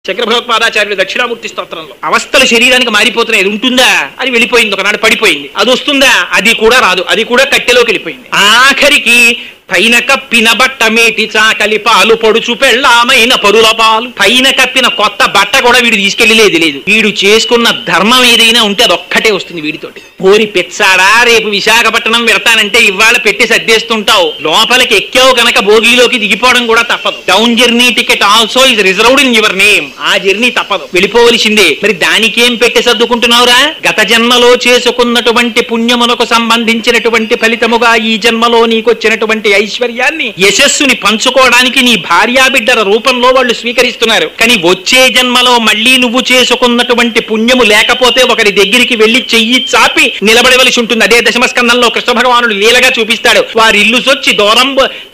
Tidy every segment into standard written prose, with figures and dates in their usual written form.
శంకర భగవత్పాదాచార్యులు దక్షిణామూర్తి స్తోత్రంలో అవస్థలు శరీరానికి మారిపోతున్నాయి, అది ఉంటుందా అని వెళ్ళిపోయింది, ఒకనాడు పడిపోయింది. అది వస్తుందా, అది కూడా రాదు, అది కూడా కట్టెలోకి వెళ్ళిపోయింది. ఆఖరికి పైన కప్పిన బట్ట మేటి చాకలి పాలు పొడుచు పెళ్ళామైన పరుల పాలు. పైన కప్పిన కొత్త బట్ట కూడా వీడు తీసుకెళ్లేదు లేదు. వీడు చేసుకున్న ధర్మం ఏదైనా ఉంటే అదొక్కటే వస్తుంది వీడితోటి. ఓరి పెచ్చాడా, రేపు విశాఖపట్నం వెడతానంటే ఇవాళ పెట్టి సర్దేస్తుంటావు, లోపలికి ఎక్కావు కనుక భోగిలోకి దిగిపోవడం కూడా తప్పదు. Down journey ticket also is reserved in your name. ఆ జర్నీ తప్పదు, వెళ్ళిపోవలసిందే. మరి దానికేం పెట్టి సర్దుకుంటున్నావురా? గత జన్మలో చేసుకున్నటువంటి పుణ్యమునకు సంబంధించినటువంటి ఫలితముగా ఈ జన్మలో నీకొచ్చినటువంటి ఐశ్వర్యాన్ని, యశస్సుని పంచుకోవడానికి నీ భార్యా బిడ్డల రూపంలో వాళ్ళు స్వీకరిస్తున్నారు. కానీ వచ్చే జన్మలో మళ్ళీ నువ్వు చేసుకున్నటువంటి పుణ్యము లేకపోతే ఒకరి దగ్గరికి వెళ్లి చెయ్యి చాపి నిలబడవలసి ఉంటుంది. అదే దశమస్కందంలో కృష్ణ భగవానుడు లీలగా చూపిస్తాడు. వారి ఇల్లు సొచ్చి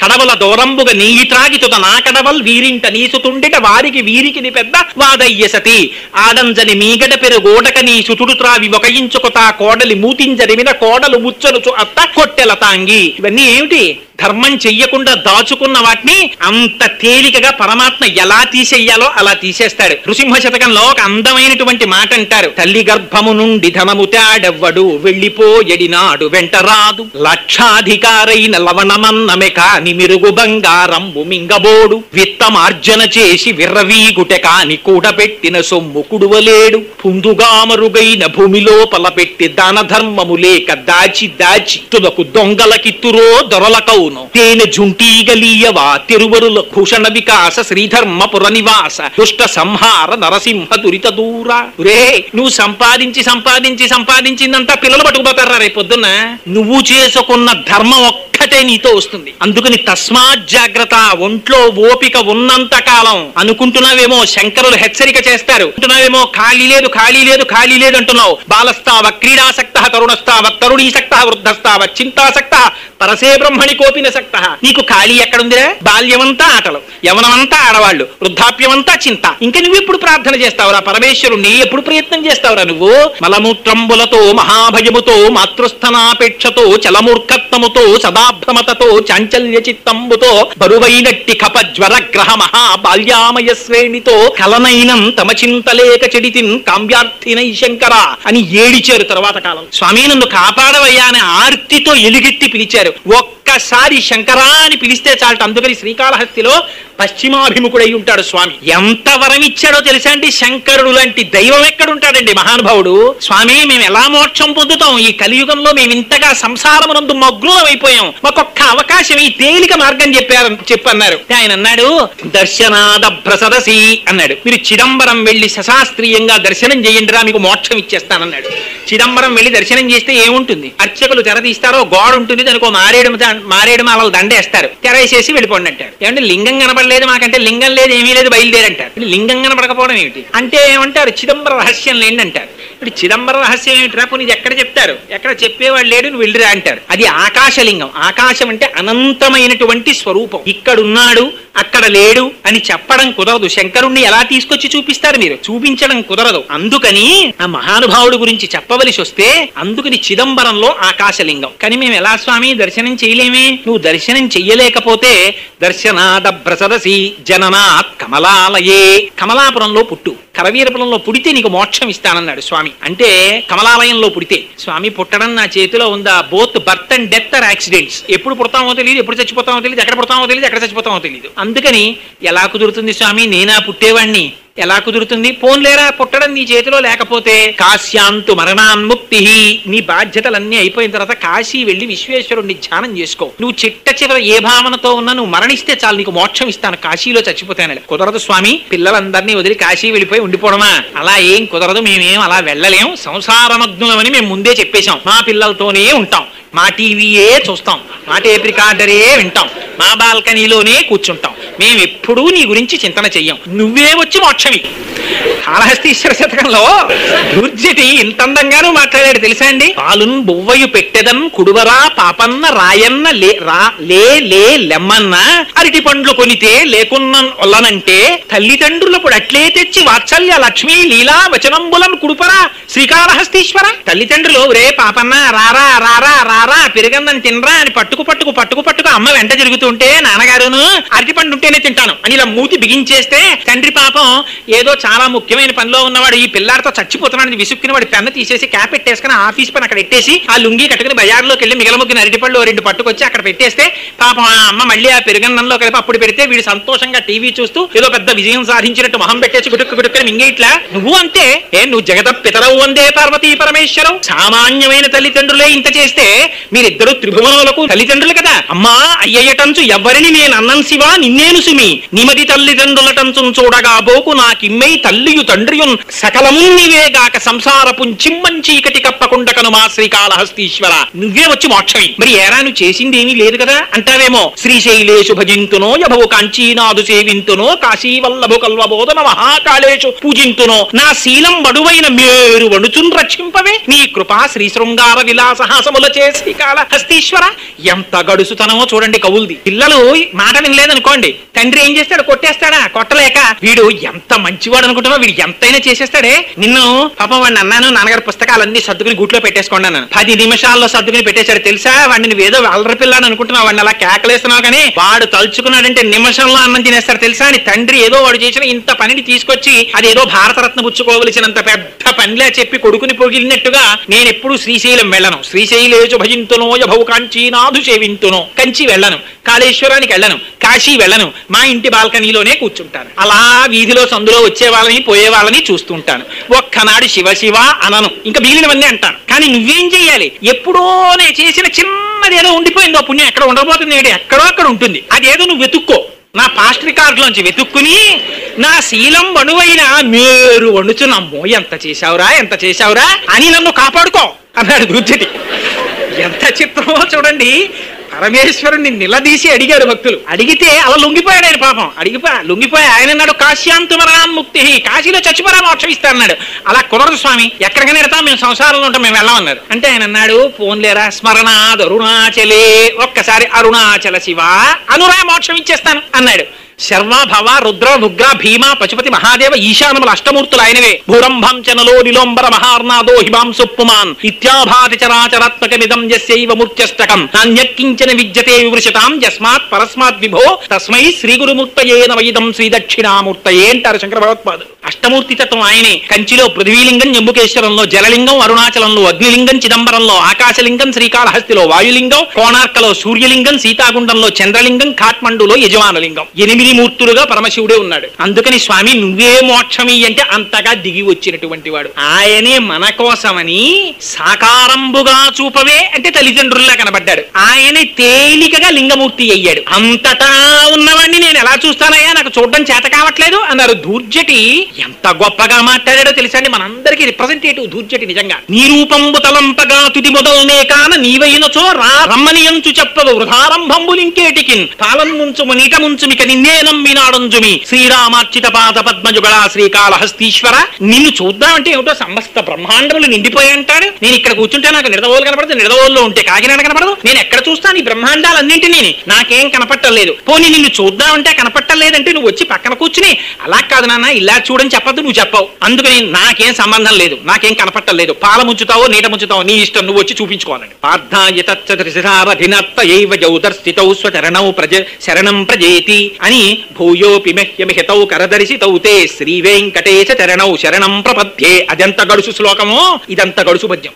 కడవల దోరంబుగా నెయ్యి త్రాగి తుద నా కడవల్ వీరింట నీసుతుండిట వారికి వీరికి పెద్ద వాదయ్యసతి ఆడంజని మీగడ పెరుగోటక నీ సుతుడు త్రావి ఒక ఇంచుకొతా కోడలి మూతింజరిమిన కోడలు ముచ్చనుచు అత్త కొట్టెల తాంగి. ఇవన్నీ ఏమిటి? ధర్మం చెయ్యకుండా దాచుకున్న వాటిని అంత తేలికగా పరమాత్మ ఎలా తీసేయాలో అలా తీసేస్తాడు. నృసింహ శతకంలో ఒక అందమైనటువంటి మాట అంటారు. తల్లి గర్భము నుండి ధనము తాడెవ్వడు వెళ్ళిపోయడినాడు వెంట రాదు, లక్షాధికారైన లవణమన్నమె కాని మిరుగు బంగారంబు మింగబోడు, విత్తమార్జన చేసి విర్రవీగుటె కాని కూడబెట్టిన సొమ్ము కుడువలేడు, పుందుగా మరుగైన భూమిలోపల పెట్టి దాన ధర్మము లేక దాచి దాచి తుదకు దొంగలకిత్తురో దొరలకౌ తేనె జుంటీగలీయవా తిరువరుల భూషణ వికాస శ్రీధర్మ పుర నివాస దుష్ట సంహార నరసింహ దురిత దూర. రే, నువ్వు సంపాదించి సంపాదించి సంపాదించిందంతా పిల్లలు పట్టుకుపోతారా రేపొద్దున? నువ్వు చేసుకున్న ధర్మం ఒక్కటే నీతో వస్తుంది. అందుకని తస్మాత్ జాగ్రత్త. ఒంట్లో ఓపిక ఉన్నంత కాలం అనుకుంటున్నావేమో, శంకరులు హెచ్చరిక చేస్తారు. అంటున్నావేమో ఖాళీ లేదు ఖాళీ లేదు ఖాళీ లేదు అంటున్నావు. బాలస్తావ క్రీడాసక్త తరుణస్తావ తరుణీసక్త వృద్ధస్తావ చింతాసక్త పరసే బ్రహ్మణి కోపిన సక్త. నీకు ఖాళీ ఎక్కడుందిరా? బాల్యమంతా ఆటలు, యవనమంతా ఆడవాళ్ళు, వృద్ధాప్యమంతా చింత. ఇంకా నువ్వెప్పుడు ప్రార్థన చేస్తావురా పరమేశ్వరుణ్ణి? ఎప్పుడు ప్రయత్నం చేస్తావురా నువ్వు? మలమూత్రంబులతో మహాభయముతో మాతృస్థనాపేక్షతో చలమూర్ఖత్వముతో సదాభ్రమతతో చాంచల్య చిత్తంబుతో బరువైనట్టి కప జ్వర గ్రహ మహా బాల్యామయ శ్రేణితో కలనైనం తమ చింతలేక చెడితిన్ కామ్యార్థినై శంకర అని ఏడిచారు. తర్వాత కాలం స్వామి నన్ను కాపాడవయ్యా అని ఆర్తితో ఎలుగెత్తి పిలిచారు. ఒక్కసారి శంకరా అని పిలిస్తే చాలట. అందుకని శ్రీకాళహస్తిలో పశ్చిమాభిముఖుడై ఉంటాడు స్వామి. ఎంత వరం ఇచ్చాడో తెలుసా అండి? శంకరుడు లాంటి దైవం ఎక్కడుంటాడండి మహానుభావుడు? స్వామి మేము ఎలా మోక్షం పొందుతాం? ఈ కలియుగంలో మేము ఇంతగా సంసారమునందు మగ్నులం అయిపోయాం, మాకొక్క అవకాశం, ఈ తేలిక మార్గం చెప్పన్నారు. ఆయన అన్నాడు దర్శనాద భ్రసదసి అన్నాడు. మీరు చిదంబరం వెళ్లి సశాస్త్రీయంగా దర్శనం చేయండిరా, మీకు మోక్షం ఇచ్చేస్తానన్నాడు. చిదంబరం వెళ్లి దర్శనం చేస్తే ఏముంటుంది? అర్చకులు తెర తీస్తారో గోడ ఉంటుంది, దానికి మారేడు మాలలు దండేస్తారు, తెరేసేసి వెళ్ళిపోండి అంటారు. ఏమంటే లింగం కనపడలేదు మాకంటే, లింగం లేదు ఏమీ లేదు బయలుదేరంటారు. లింగం కనపడకపోవడం ఏమిటి అంటే ఏమంటారు? చిదంబర రహస్యం లేండి అంటారు. ఇప్పుడు చిదంబర రహస్యం ఏమిటిరా? పోనీ ఇది ఎక్కడ చెప్తారు? ఎక్కడ చెప్పేవాడు లేడు, నువ్వు వెళ్ళిరా అంటారు. అది ఆకాశలింగం. ఆకాశం అంటే అనంతమైనటువంటి స్వరూపం. ఇక్కడున్నాడు అక్కడ లేడు అని చెప్పడం కుదరదు. శంకరుణ్ణి ఎలా తీసుకొచ్చి చూపిస్తారు మీరు? చూపించడం కుదరదు. అందుకని ఆ మహానుభావుడు గురించి చెప్పవలసి వస్తే అందుకని చిదంబరంలో ఆకాశలింగం. కానీ మేము ఎలా స్వామి దర్శనం చేయలేమే? నువ్వు దర్శనం చెయ్యలేకపోతే దర్శనాద భ్రసదసి జననాత్ కమలాలయే, కమలాపురంలో పుట్టు, కరవీరపురంలో పుడితే నీకు మోక్షం ఇస్తానన్నాడు స్వామి. అంటే కమలాలయంలో పుడితే. స్వామి పుట్టడం నా చేతిలో ఉందా? Both birth and death are accidents. ఎప్పుడు పుడతామో తెలియదు, ఎప్పుడు చచ్చిపోతామో తెలియదు, ఎక్కడ పుడతామో తెలియదు, ఎక్కడ చచ్చిపోతామో తెలియదు. అందుకని ఎలా కుదురుతుంది స్వామి? నేనా పుట్టేవాణ్ణి? ఎలా కుదురుతుంది? పోన్లేరా, పుట్టడం నీ చేతిలో లేకపోతే కాశ్యాంతు మరణాన్ముక్తి. నీ బాధ్యతలన్నీ అయిపోయిన తర్వాత కాశీ వెళ్లి విశ్వేశ్వరుణ్ణి ధ్యానం చేసుకో. నువ్వు చిట్ట చివర ఏ భావనతో ఉన్నా నువ్వు మరణిస్తే చాలు, నీకు మోక్షం ఇస్తాను, కాశీలో చచ్చిపోతాను. కుదరదు స్వామి, పిల్లలందరినీ వదిలి కాశీ వెళ్ళిపోయి ఉండిపోవడమా? అలా ఏం కుదరదు, మేమేం అలా వెళ్ళలేం, సంసారమగ్నులమని మేము ముందే చెప్పేశాం. మా పిల్లలతోనే ఉంటాం, మా టీవీయే చూస్తాం, మా టేప్ రికార్డరే వింటాం, మా బాల్కనీలోనే కూర్చుంటాం, మేమెప్పుడూ నీ గురించి చింతన చెయ్యం, నువ్వే వచ్చి మోక్షమి. కాళహస్తీశ్వర శతకంలో దుర్జటి ఇంత అందంగానూ మాట్లాడాడు తెలుసా అండి? పాలున్ బొవ్వయు పెట్టెదన్ కుడువరా పాపన్న రాయన్న లే లెమ్మన్న అరటి పండ్లు కొనితే లేకున్న ఒల్లనంటే తల్లిదండ్రులప్పుడు అట్లే తెచ్చి వాత్సల్య లక్ష్మీ లీలా వచనంబులను కుడుపరా శ్రీకాళహస్తీశ్వర. తల్లిదండ్రులు రే పాపన్న రారా రారా రారా పెరుగన్నం తినరా అని పట్టుకు అమ్మ వెంట జరుగుతుంటే నాన్నగారును అరటి పండు ఉంటే నేనే తింటాను అని ఇలా మూతి బిగించేస్తే తండ్రి పాపం ఏదో చాలా ముఖ్యమైన పనిలో ఉన్నవాడు ఈ పిల్లాడితో చచ్చిపోతున్నాడు విసుక్కుని వాడి పెన్ను తీసేసి క్యాప్ పెట్టేసుకుని ఆఫీస్ పని అక్కడ పెట్టేసి ఆ లుంగి కట్టుకుని బజార్లోకి వెళ్ళి మిగలముగ్గిన అరటిపళ్ళు 2 పట్టుకొచ్చి అక్కడ పెట్టేస్తే పాపం ఆ అమ్మ మళ్ళీ ఆ పెరుగన్నంలో కలిపి అప్పుడు పెడితే వీడు సంతోషంగా టీవీ చూస్తూ ఏదో పెద్ద విజయం సాధించినట్టు మొహం పెట్టేసి గుటుక్కుని మింగేట్లా నువ్వు అంతే నువ్వు జగత పితరవు వందే పార్వతీ పరమేశ్వరం సామాన్యమైన తల్లిదండ్రులే ఇంత చేస్తే మీరిద్దరు త్రిభువనములకు తల్లిదండ్రులు కదా అమ్మా అయ్యటంచు ఎవరిని నేను అన్నం శివా నిన్నేను సుమి నిమది తల్లిదండ్రులటంచు చూడగా బోకు నాకిమ్మై తల్లియు తండ్రియున్ సకలము నీవేగాక సంసారపు చిమ్మంచీకటి కప్పకుండా కనుమా శ్రీకాళహస్తీశ్వర నువ్వే వచ్చి మోక్షమి మరి ఏరా నువ్వు చేసింది ఏమీ లేదు కదా అంటావేమో శ్రీశైలేషు భజింతునో యభవు కాంచీనాథు సేవింతునో కాశీవల్లభు కల్వబోధన మహాకాళేషు పూజింతునో నా శీలం బడువైన మేరు వణుచున్ రక్షింపవే నీ కృపా శ్రీ శృంగార విలాసహాసముల చేసి కాళహస్తీశ్వర ఎంత గడుసుతనమో చూడండి కవుల్ది పిల్లలు మాట వినలేదనుకోండి తండ్రి ఏం చేస్తాడు కొట్టేస్తాడా కొట్టలేక వీడు ఎంత మంచివాడు అనుకుంటున్నావు వీడు ఎంతైనా చేసేస్తాడే నిన్ను పాపం వాడిని అన్నాను నాన్నగారి పుస్తకాలన్నీ సర్దుకుని గూట్లో పెట్టేసుకోండి అన్నాను 10 నిమిషాల్లో సర్దుకుని పెట్టేశాడు తెలుసా వాడిని నువ్వేదో అల్లరి పిల్లని అనుకుంటున్నావు వాడిని అలా కేకలేస్తున్నావు కానీ వాడు తలుచుకున్నాడంటే నిమిషంలో అన్నం తినేస్తాడు తెలుసా అని తండ్రి ఏదో వాడు చేసిన ఇంత పనిని తీసుకొచ్చి అదేదో భారతరత్న పుచ్చుకోవలసినంత పెద్ద పనిలా చెప్పి కొడుకుని పొగిలినట్టుగా నేను ఎప్పుడు శ్రీశైలం వెళ్ళను శ్రీశైలేషు భజింతునో యభవు కాంచీనాథు సేవింతునో కంచి వెళ్ళను కాళేశ్వరానికి వెళ్ళను కాశీ వెళ్ళను మా ఇంటి బాల్కనీలోనే కూర్చుంటాను అలా వీధిలో సందులో వచ్చే వాళ్ళని పోయే వాళ్ళని చూస్తుంటాను ఒక్కనాడు శివ శివ అనను ఇంకా మిగిలినవన్నీ అంటాను కానీ నువ్వేం చెయ్యాలి ఎప్పుడో నేను చేసిన చిన్నదేదో ఉండిపోయిందో పుణ్యం ఎక్కడ ఉండబోతుంది ఎక్కడో అక్కడ ఉంటుంది అదేదో నువ్వు వెతుక్కో నా పాస్ట్ రికార్డులోంచి వెతుక్కుని నా శీలం వణువైన మేరు వణుచునమ్మో ఎంత చేశావురా అని నన్ను కాపాడుకో అన్నాడు దుర్జటి ఎంత చిత్రమో చూడండి పరమేశ్వరుణ్ణి నిలదీసి అడిగాడు భక్తులు అడిగితే అలా లొంగిపోయాడు ఆయన పాపం లొంగిపోయి ఆయన అన్నాడు కాశ్యాంతుమరాన్ముక్తి కాశీలో చచ్చిపోరా మోక్షం ఇస్తా అన్నాడు అలా కుదరదు స్వామి ఎక్కడికైనా వెళ్తాం మేము సంసారంలో ఉంటాం మేము వెళ్ళమన్నారు అంటే ఆయన అన్నాడు పోన్లేరా స్మరణాద్ అరుణాచలే ఒక్కసారి అరుణాచల శివ అనురా మోక్షం ఇచ్చేస్తాను అన్నాడు శర్వ భవ రుద్ర ఉగ్ర భీమ పశుపతి మహాదేవ ఈశానముల అష్టమూర్తులు ఆయనవే భూరంభం చనలో నిలోంబర మహార్నాదో హిమాంసుపుమాన్ ఇత్యాభాతి చరాచరాత్మకమిదం యస్యైవ మూర్త్యష్టకం నాన్యక్కించన విద్యతే వివృషతాం యస్మాత్ పరస్మాత్ విభో తస్మై శ్రీ గురుమూర్తయే నమయిదం శ్రీ దక్షిణామూర్తయే అంటారు శంకర భగవత్పాదులు అష్టమూర్తి తత్వం ఆయనే కంచిలో పృథ్వీలింగం జంబుకేశ్వరంలో జలలింగం అరుణాచలంలో అగ్నిలింగం చిదంబరంలో ఆకాశలింగం శ్రీకాళహస్తిలో వాయులింగం కోణార్కలో సూర్యలింగం సీతాగుండంలో చంద్రలింగం కాఠ్మండూలో యజమానలింగం 8 మూర్తులుగా పరమశివుడే ఉన్నాడు అందుకని స్వామి నువ్వే మోక్షమి అంటే అంతగా దిగి వచ్చినటువంటి వాడు ఆయనే మన కోసమని సాకారంబుగా చూపవే అంటే తల్లిదండ్రుల్లా కనబడ్డాడు ఆయనే తేలికగా లింగమూర్తి అయ్యాడు అంతటా ఉన్నవాడిని నేను ఎలా చూస్తానయ్యా నాకు చూడడం చేత కావట్లేదు అన్నారు దూర్జటి ఎంత గొప్పగా మాట్లాడాడో తెలుసండి మనందరికీ రిప్రజెంటేటివ్ దూర్జటి నిజంగా నీ రూపంబు తలంపగా తుది మొదలనే కాన నీవైనచో రమ్మనియంచు చెప్పవు వృధారంభంబులింకేటికిన్ పాలన్ ముంచుము నీట ముంచుమిక నిన్నే నమ్మినాడంజుమి శ్రీరామార్చిత పాద పద్మజుగళ శ్రీకాళహస్తీశ్వర నిన్ను చూద్దామంటే ఏమిటో సమస్త బ్రహ్మాండములు నిండిపోయి అంటాడు నేను ఇక్కడ కూర్చుంటే నాకు నిడదవోలు కనపడదు నిడదవోల్లో ఉంటే కాకినాడ కనపడదు నేను ఎక్కడ చూస్తాను ఈ బ్రహ్మాండాలన్నింటినీ నాకేం కనపట్టలేదు పోనీ నిన్ను చూద్దామంటే కనపట్టలేదంటే నువ్వు వచ్చి పక్కన కూర్చుని అలా కాదు నాన్న ఇలా చూడని చెప్పద్దు నువ్వు చెప్పవు అందుకని నాకేం సంబంధం లేదు నాకేం కనపట్టలేదు పాల ముంచుతావో నీట ముంచుతావో నీ ఇష్టం నువ్వు వచ్చి చూపించుకోవాలండి శరణం ప్రజేతి అని భూయోపి మహ్యమిహితౌ కరదర్శితౌ తే శ్రీ వెంకటేశ చరణౌ శరణం ప్రపద్యే అదంత గడుసు శ్లోకమో ఇదంత గడుసు పద్యం